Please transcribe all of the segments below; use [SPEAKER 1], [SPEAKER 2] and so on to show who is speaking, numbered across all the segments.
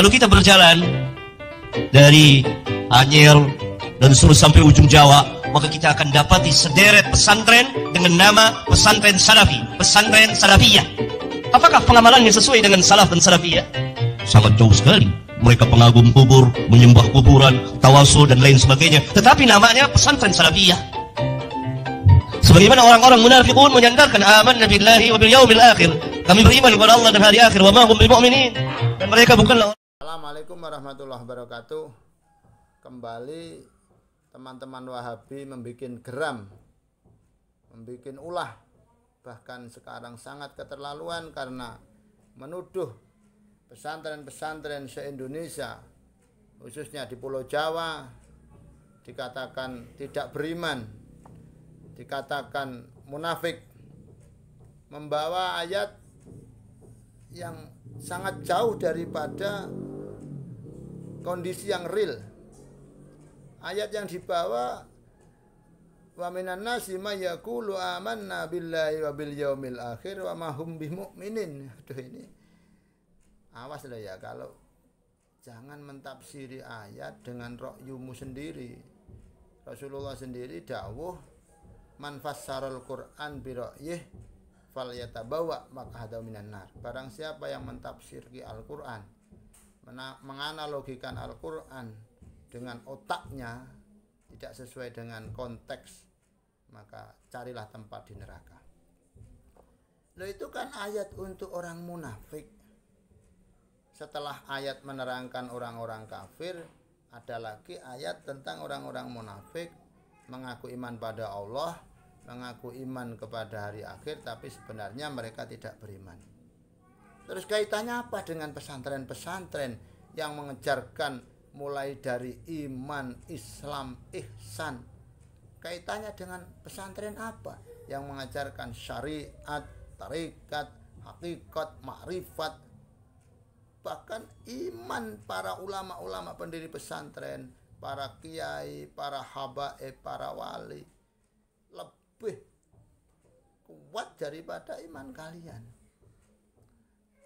[SPEAKER 1] Kalau kita berjalan dari Anyer dan seluruh sampai ujung Jawa, maka kita akan dapati sederet pesantren dengan nama pesantren Salafi, pesantren Salafiyah. Apakah pengamalannya sesuai dengan salaf dan salafiyah? Sangat jauh sekali. Mereka pengagum kubur, menyembah kuburan, tawasul dan lain sebagainya. Tetapi namanya pesantren Salafiyah. Sebagaimana orang-orang munafiqun menyandarkan amanna billahi wa bil yaumil akhir. Kami beriman kepada Allah dan hari akhir, wa ma hum bimu'minin. Dan mereka bukanlah.
[SPEAKER 2] Assalamualaikum warahmatullahi wabarakatuh. Kembali teman-teman Wahabi membuat geram, membuat ulah, bahkan sekarang sangat keterlaluan karena menuduh pesantren-pesantren se-Indonesia, khususnya di Pulau Jawa, dikatakan tidak beriman, dikatakan munafik, membawa ayat yang sangat jauh daripada kondisi yang real. Ayat yang dibawa, wa minan nasi may yaqulu amanna billahi wa bil yaumil akhir wa ma hum bimu'minin. Aduh, ini awas loh ya, kalau jangan mentafsiri ayat dengan ra'yumu sendiri. Rasulullah sendiri dawuh, man fassaral Qur'an bi ra'yih falyatabawa maq'adahu minan nar. Barang siapa yang mentafsiri Al-Qur'an, menganalogikan Al-Qur'an dengan otaknya tidak sesuai dengan konteks, maka carilah tempat di neraka. Loh, itu kan ayat untuk orang munafik. Setelah ayat menerangkan orang-orang kafir, ada lagi ayat tentang orang-orang munafik mengaku iman pada Allah, mengaku iman kepada hari akhir, tapi sebenarnya mereka tidak beriman. Terus kaitannya apa dengan pesantren-pesantren yang mengejarkan mulai dari iman, Islam, ihsan? Kaitannya dengan pesantren apa? Yang mengajarkan syariat, tarikat, hakikat, makrifat, bahkan iman para ulama-ulama pendiri pesantren, para kiai, para habaib, para wali lebih kuat daripada iman kalian.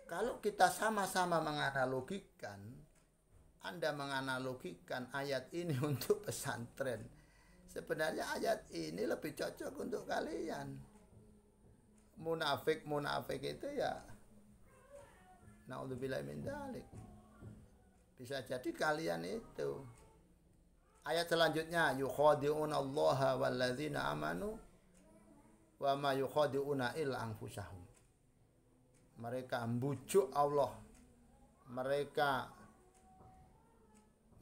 [SPEAKER 2] Kalau kita sama-sama menganalogikan, Anda menganalogikan ayat ini untuk pesantren, sebenarnya ayat ini lebih cocok untuk kalian. Munafik itu ya naudzubillah min dzalik. Bisa jadi kalian itu. Ayat selanjutnya, yukhadi'una allaha walladzina amanu wa ma yukhadi'una illa anfusahum. Mereka membujuk Allah, mereka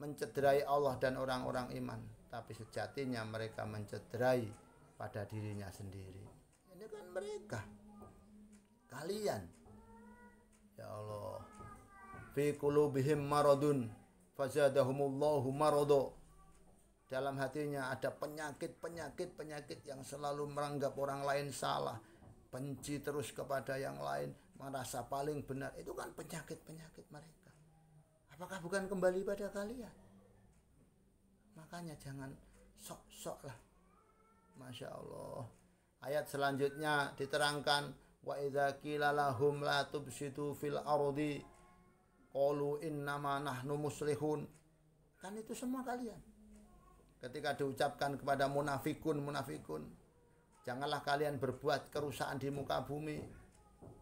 [SPEAKER 2] mencederai Allah dan orang-orang iman, tapi sejatinya mereka mencederai pada dirinya sendiri. Ini kan mereka, kalian. Ya Allah, fi qulubihim maradun fazadahumullahu marado. Dalam hatinya ada penyakit yang selalu menganggap orang lain salah, benci terus kepada yang lain, merasa paling benar. Itu kan penyakit mereka. Apakah bukan kembali pada kalian? Makanya jangan sok-sok lah. Masya Allah. Ayat selanjutnya diterangkan, wa idza qila lahum la tubsitu fil ardi qalu innama nahnu muslihun. Kan itu semua kalian. Ketika diucapkan kepada munafikun, janganlah kalian berbuat kerusakan di muka bumi.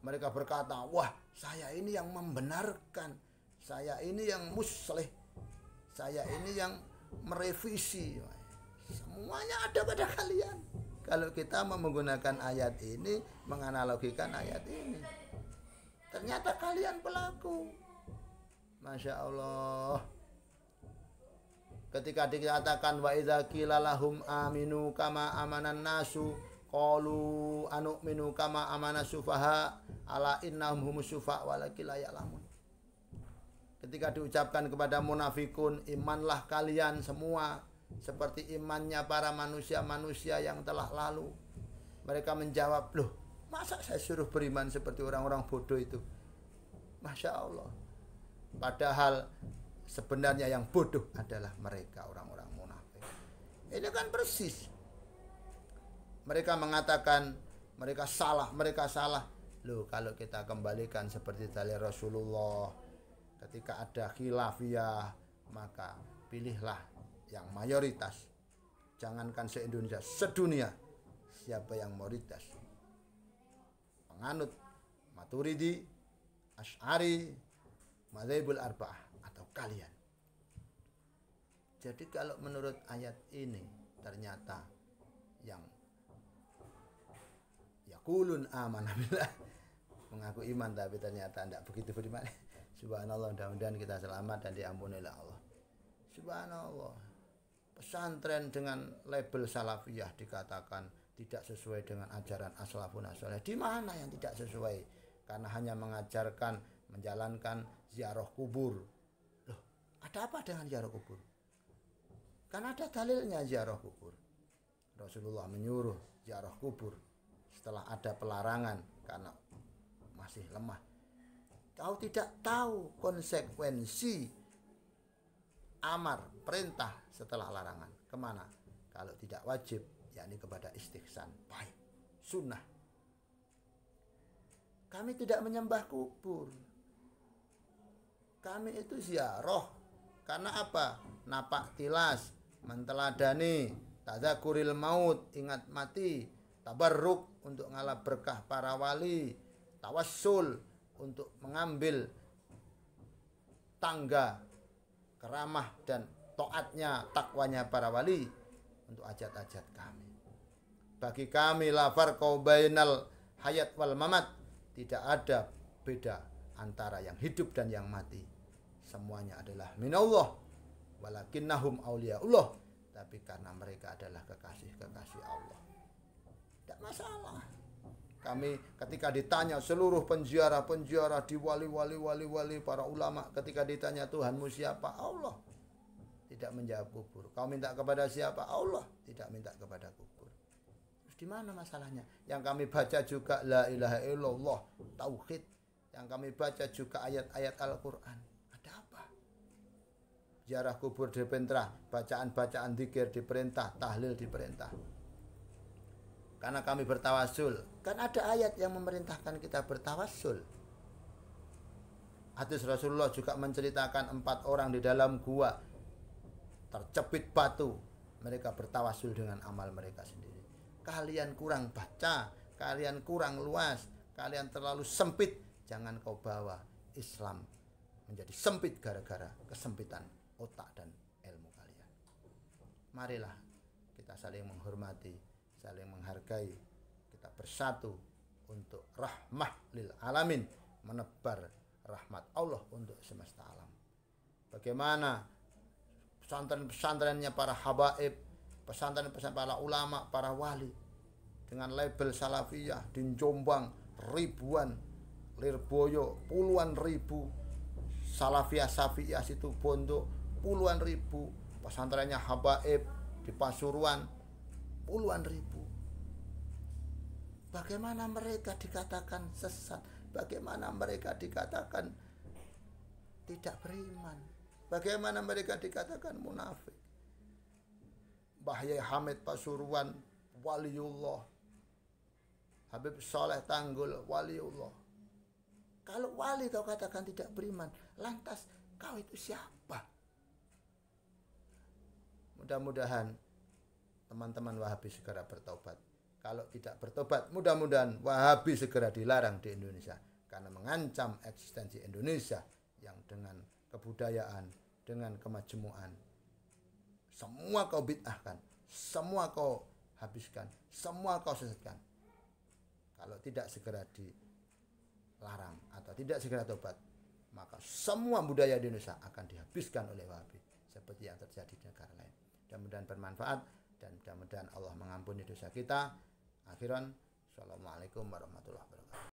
[SPEAKER 2] Mereka berkata, wah, saya ini yang membenarkan, saya ini yang muslih, saya ini yang merevisi. Semuanya ada pada kalian. Kalau kita menggunakan ayat ini, menganalogikan ayat ini, ternyata kalian pelaku. Masya Allah. Ketika dikatakan wa idza qila lahum aminu kama amanan nasu qalu anu'minu kama amana sufaha ala innahum humus sufa walakin la ya'lamun. Ketika diucapkan kepada munafikun, imanlah kalian semua seperti imannya para manusia-manusia yang telah lalu. Mereka menjawab, loh, masa saya suruh beriman seperti orang-orang bodoh itu? Masya Allah. Padahal sebenarnya yang bodoh adalah mereka, orang-orang munafik. Ini kan persis. Mereka mengatakan mereka salah. Loh, kalau kita kembalikan seperti dari Rasulullah, Ketika ada khilafiyah, maka pilihlah yang mayoritas. Jangankan se-Indonesia, sedunia, siapa yang mayoritas? Penganut Maturidi, Asy'ari, Madzhabul Arba'ah, atau kalian. Jadi kalau menurut ayat ini ternyata yang yaqulun amanah billah, mengaku iman tapi ternyata tidak begitu beriman. Subhanallah, mudah-mudahan kita selamat dan diampuni oleh Allah. Subhanallah. Pesantren dengan label salafiyah dikatakan tidak sesuai dengan ajaran as-salafun as-salih. Di mana yang tidak sesuai? Karena hanya mengajarkan menjalankan ziarah kubur. Loh, ada apa dengan ziarah kubur? Kan ada dalilnya ziarah kubur. Rasulullah menyuruh ziarah kubur setelah ada pelarangan karena masih lemah. Kau tidak tahu konsekuensi amar, perintah setelah larangan. Kemana? Kalau tidak wajib, yakni kepada istihsan, baik, sunnah. Kami tidak menyembah kubur. Kami itu ziarah. Karena apa? Napak tilas, menteladani, tadzakuril maut, ingat mati, tabarruk untuk ngalap berkah para wali, tawassul untuk mengambil tangga keramah dan taatnya, takwanya para wali untuk ajat-ajat kami. Bagi kami la farqa bainal hayat wal mamat, tidak ada beda antara yang hidup dan yang mati. Semuanya adalah minallah, walakinnahum auliyaullah, tapi karena mereka adalah kekasih-kekasih Allah. Tidak masalah. Kami ketika ditanya seluruh penziarah-penziarah di wali, para ulama, ketika ditanya Tuhanmu siapa? Allah. Tidak menjawab kubur. Kau minta kepada siapa? Allah. Tidak minta kepada kubur. Terus di mana masalahnya? Yang kami baca juga la ilaha illallah, tauhid. Yang kami baca juga ayat-ayat Al-Quran. Ada apa? Ziarah kubur diperintah, bacaan-bacaan zikir diperintah, tahlil diperintah. Karena kami bertawasul. Kan ada ayat yang memerintahkan kita bertawasul. Hadis Rasulullah juga menceritakan 4 orang di dalam gua tercepit batu. Mereka bertawasul dengan amal mereka sendiri. Kalian kurang baca, kalian kurang luas, kalian terlalu sempit. Jangan kau bawa Islam menjadi sempit gara-gara kesempitan otak dan ilmu kalian. Marilah kita saling menghormati, saling menghargai, kita bersatu untuk rahmah lil alamin, menebar rahmat Allah untuk semesta alam. Bagaimana pesantren-pesantrennya para habaib, pesantren-pesantren para ulama, para wali dengan label salafiyah di Jombang ribuan, Lirboyo puluhan ribu, salafiyah safiyah situ Bondo puluhan ribu, pesantrennya habaib di Pasuruan puluhan ribu. Bagaimana mereka dikatakan sesat? Bagaimana mereka dikatakan tidak beriman? Bagaimana mereka dikatakan munafik? Mbah Yai Hamid Pasuruan waliullah, Habib Soleh Tanggul waliullah. Kalau wali kau katakan tidak beriman, lantas kau itu siapa? Mudah-mudahan teman-teman Wahabi segera bertobat. Kalau tidak bertobat, mudah-mudahan Wahabi segera dilarang di Indonesia. Karena mengancam eksistensi Indonesia yang dengan kebudayaan, dengan kemajmuan. Semua kau bid'ahkan, semua kau habiskan, semua kau sesatkan. Kalau tidak segera dilarang atau tidak segera tobat, maka semua budaya di Indonesia akan dihabiskan oleh Wahabi. Seperti yang terjadi di negara lain. Mudah-mudahan bermanfaat. Dan mudah-mudahan Allah mengampuni dosa kita. Akhiran, assalamualaikum warahmatullahi wabarakatuh.